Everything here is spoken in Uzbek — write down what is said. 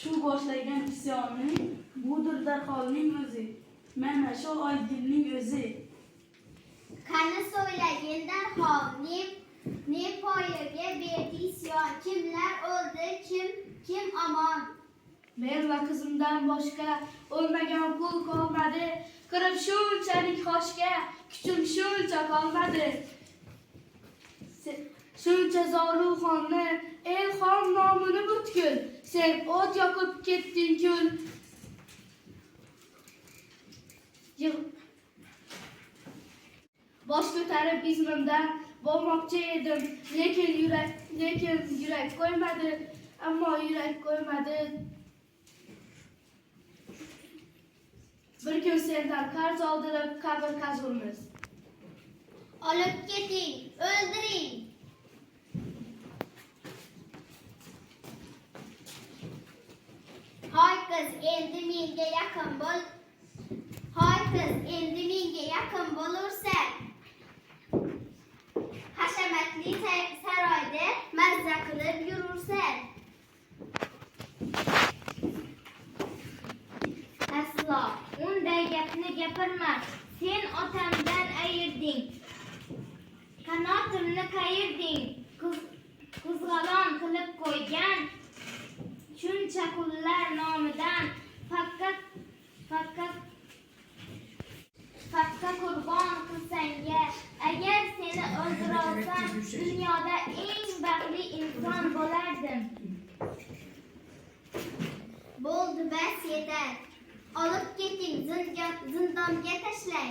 shu boshlagan isyonning budir darholning o'zi, mana shu Oygulning o'zi. Qani so'ylagin darhol, ne poyaga berdi isyon, kimlar o'ldi, kim omon? Men va qizimdan boshqa o'lmagan qul qolmadi, kirib shunchalik xoshga, kuchim shuncha qolmadi. Shuncha Zoruxonni, el xon nomini butkul, sen o't yoqib ketding kul. Bosh ko'tarib izmimdan bormoqchi edim, lekin yurak qo'ymadi, ammo yurak qo'ymadi. Bir kun sendan qarz oldirib qabr qazurmiz. Olib keting, o'ldiring. Hoy qiz, endi menga yaqin bo'l. Hoy qiz, endi menga yaqin bo'lursan. Hashamatli saroyda mazza qilib yurursan. Aslo unday gapni gapirma. Sen otamdan ayirding. Qanotimni qayirding. Qizg'alon qilib qo'ygan. Shuncha qullar nomidan fakka qurbon qilsanga, agar seni o'ldirolsam, dunyoda eng baxtli inson bo'lardim. Bo'ldi, bas yetar. Olib keting, zindonga tashlay.